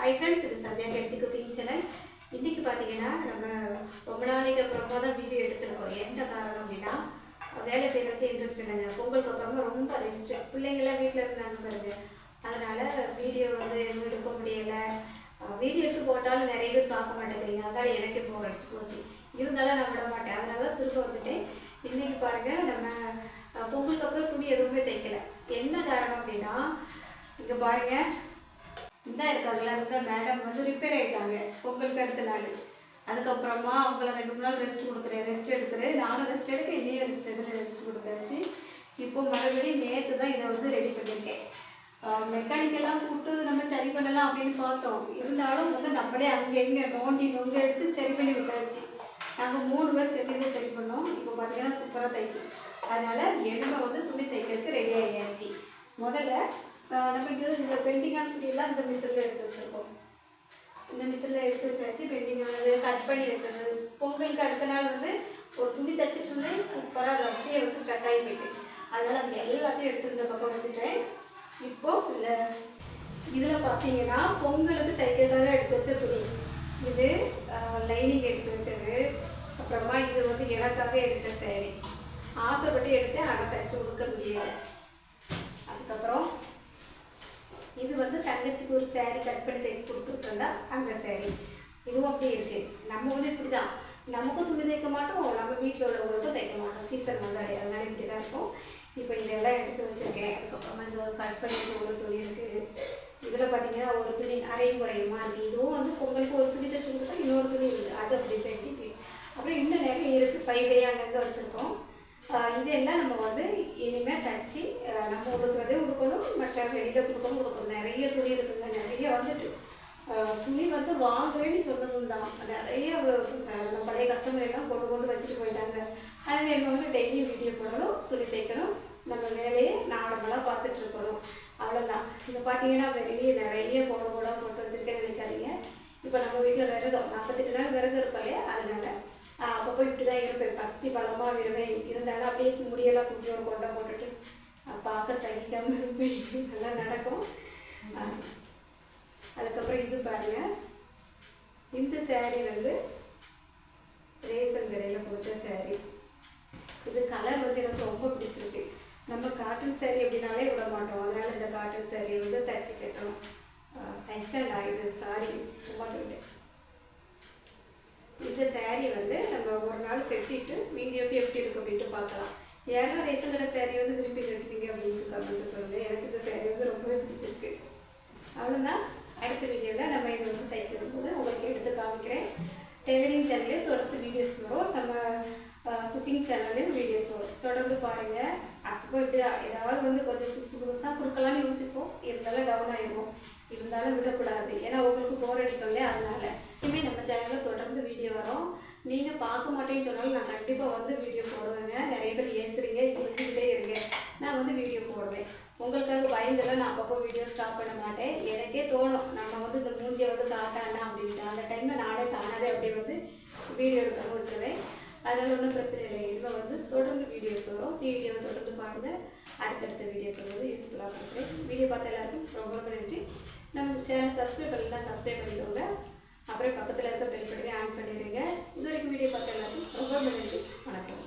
Hi friends, இது Sandhya healthy cooking channel. இன்றைக்கி பார்த்தீங்கன்னா நம்ம ரொம்ப நாளைக்கு அப்புறமா தான் வீடியோ எடுத்துருக்கோம். என்ன காரணம் அப்படின்னா, வேலை செய்கிறதுக்கு இன்ட்ரெஸ்ட் இல்லைங்க. பொங்கலுக்கு அப்புறமா ரொம்ப ரெஸ்ட்டு, பிள்ளைங்கள்லாம் வீட்டில் இருந்தாங்க பாருங்க. அதனால் வீடியோ வந்து எதுவும் எடுக்க முடியலை. வீடியோ எடுத்து போட்டாலும் நிறைய பேர் பார்க்க மாட்டேங்கிறீங்க. அதனால் எனக்கே போர் அடிச்சு போச்சு. இருந்தாலும் நான் விட மாட்டேன். அதனால தான் திரும்ப வந்துட்டேன். இன்றைக்கி பாருங்கள், நம்ம பொங்கலுக்கு அப்புறம் துணி எதுவுமே தைக்கலை. என்ன காரணம் அப்படின்னா, இங்கே பாருங்கள், இந்த இருக்காங்களா இருக்க மேடம் வந்து ரிப்பேர் ஆகிட்டாங்க பொங்கலுக்கு அடுத்த நாள். அதுக்கப்புறமா அவங்கள 2-3 நாள் ரெஸ்ட் எடுத்துரு நானும் ரெஸ்ட் எடுக்க, இன்னையும் ரெஸ்ட் கொடுத்தாச்சு. இப்போ மறுபடியும் நேற்று தான் இதை வந்து ரெடி பண்ணியிருக்கேன். மெக்கானிக்கெல்லாம் கூப்பிட்டு நம்ம சரி பண்ணலாம் அப்படின்னு பார்த்தோம். இருந்தாலும் வந்து நம்மளே அங்கே எங்கே நோண்டி எடுத்து சரி பண்ணி விட்டாச்சு. நாங்கள் 3 பேர் சேர்த்து இதை சரி பண்ணோம். இப்போ பார்த்தீங்கன்னா சூப்பராக தைக்கும். அதனால் எண்ணெய் வந்து துணி தைக்கிறதுக்கு ரெடி ஆகியாச்சு. முதல்ல நமக்கு இந்த பெண்டிங்கான துணியெல்லாம் இந்த மிஷினில் எடுத்து வச்சுருக்கோம். இந்த மிஷினில் எடுத்து வச்சாச்சு. பெண்டிங்கானது கட் பண்ணி வச்சது. பொங்கலுக்கு அடுத்த நாள் வந்து ஒரு துணி தைச்சிட்டு இருந்தேன். சூப்பராக அது அப்படியே வந்து ஸ்டக் ஆகி போயிட்டு, அதனால் அது எல்லாத்தையும் எடுத்து இந்த பக்கம் வச்சுட்டேன். இப்போது இந்த இதில் பார்த்தீங்கன்னா பொங்கலுக்கு தைக்கிறதுக்காக எடுத்து வச்ச துணி இது. லைனிங் எடுத்து வச்சது. அப்புறமா இது வந்து எனக்காக எடுத்த சேரீ. ஆசைப்பட்டு எடுத்தேன், ஆனால் தைச்சி கொடுக்க முடியலை. அதுக்கப்புறம் இது வந்து தங்கச்சிக்கு ஒரு சேரீ கட் பண்ணி தைக்க கொடுத்துட்டு இருந்தா அந்த சேரீ. இதுவும் அப்படி இருக்கு. நம்ம வந்து இப்படிதான், நமக்கும் துணி தைக்க மாட்டோம், நம்ம வீட்டில் உள்ளவங்களுக்கும் தைக்க மாட்டோம். சீசன் வந்தாலே அதனால இப்படி தான் இருக்கும். இப்போ இதெல்லாம் எடுத்து வச்சிருக்கேன். அதுக்கப்புறமா இந்த கட் பண்ணி வச்ச ஒரு துணி இருக்குது. இதில் பார்த்தீங்கன்னா ஒரு துணி அரையும் குறையுமா இருக்குது. இதுவும் வந்து பொங்கலுக்கு ஒரு துணி தைச்சி கொடுத்தா இன்னொரு துணி இருக்குது. அது அப்படி பெட்டி. அப்புறம் இன்னும் நிறைய இருக்குது. பையிலேயே அங்கங்கே வச்சுருக்கோம். இதெல்லாம் நம்ம வந்து இனிமேல் தைச்சி நம்ம உடுக்கிறதே உடுக்கணும், மற்ற வெளியில் கொடுக்கணும். நிறைய துணி இருக்குங்க. நிறைய வந்துட்டு துணி வந்து வாங்குறேன்னு சொன்னதும் தான் நிறைய பழைய கஸ்டமர் எல்லாம் கொண்டு வச்சுட்டு போயிட்டாங்க. அதனால் என்ன வந்து டெய்லியும் வீடியோ போடணும், துணி தைக்கணும், நம்ம வேலையை நார்மலாக பார்த்துட்டு இருக்கணும். அவ்வளோதான். இப்போ பார்த்தீங்கன்னா வெளியே நிறைய கோடாக போட்டு வச்சுருக்கேன்னு நினைக்காதீங்க. இப்போ நம்ம வீட்டில் விரதம் 48 நாள் விரதம் இருக்கோம் இல்லையா, அதனால அப்பப்போ இப்படி தான் இருப்பேன். பக்தி பலமாக வருவேன். இருந்தாலும் அப்படியே முடியெல்லாம் தூக்கி ஒரு கொண்டை போட்டுட்டு பார்க்க சகிக்காமல் இருப்பேன். நல்லா நடக்கும். அதுக்கப்புறம் இது பாருங்க, இந்த சேரீ வந்து ரேசன் கடையில் கொடுத்த சேரீ. இது கலர் வந்து எனக்கு ரொம்ப பிடிச்சிருக்கு. நம்ம காட்டன் சேரீ அப்படின்னாலே விட மாட்டோம். அதனால இந்த காட்டன் சேரீ வந்து தைச்சி கட்டணும். தைக்கண்டா இது சாரி, சும்மா சொல்லிட்டேன். இந்த சேரீ வந்து நம்ம ஒரு நாள் கட்டிட்டு வீடியோக்கு எப்படி இருக்கு அப்படின்ட்டு பார்க்கலாம். யாரும் ரேஷன் கடை சேரீ வந்து விரும்பி கட்டுவீங்க அப்படின்ட்டு கமெண்ட் சொல்லுங்க. எனக்கு இந்த சேரீ வந்து ரொம்பவே பிடிச்சிருக்கு. அவ்வளோதான். அடுத்த வீடியோவில் நம்ம இதை வந்து தைக்கும் போது உங்களுக்கு எடுத்து காமிக்கிறேன். டெய்லரிங் சேனல்லையும் தொடர்ந்து வீடியோஸ் வரும். நம்ம குக்கிங் சேனல்லையும் வீடியோஸ் வரும். தொடர்ந்து பாருங்கள். அப்போ இப்படி ஏதாவது வந்து கொஞ்சம் புதுசாக கொடுக்கலான்னு யோசிப்போம். இருந்தாலும் டவுன் ஆகிடுவோம். இருந்தாலும் விடக்கூடாது. ஏன்னா உங்களுக்கு போர் அடிக்கும் இல்லையா, அதனால இனிமேல் நம்ம சேனலில் தொடர்ந்து வீடியோ வரும். நீங்கள் பார்க்க மாட்டேன்னு சொன்னாலும் நான் கண்டிப்பாக வந்து வீடியோ போடுவேங்க. நிறைய பேர் ஏசுறீங்க, புரிஞ்சுக்கிட்டே இருங்க. நான் வந்து வீடியோ போடுவேன். உங்களுக்காக பயந்தெல்லாம் நான் அப்பப்போ வீடியோ ஸ்டாப் பண்ண மாட்டேன். எனக்கே தோணும் நம்ம வந்து இந்த மூஞ்சியை வந்து காட்டானா அப்படின்ட்டு. அந்த டைமில் நானே தானாகவே அப்படியே வந்து வீடியோ எடுக்காமல் விட்டுருவேன். அதனால் ஒன்றும் பிரச்சனை இல்லை. இதில் வந்து தொடர்ந்து வீடியோஸ் வரும். வீடியோவை தொடர்ந்து பாருங்கள். அடுத்தடுத்த வீடியோக்கள் வந்து யூஸ்ஃபுல்லாக கொடுக்குறேன். வீடியோ பார்த்த எல்லாருக்கும் ரொம்ப ரொம்ப நன்றி. நம்ம சேனல் சப்ஸ்கிரைப் பண்ணிக்கலாம், சப்ஸ்கிரைப் பண்ணிக்கோங்க. அப்புறம் பக்கத்தில் இருக்க பெல் பட்டனை ஆன் பண்ணிடுங்க. இது வரைக்கும் வீடியோ பார்த்த எல்லாருக்கும் ரொம்ப ரொம்ப நன்றி. வணக்கம்.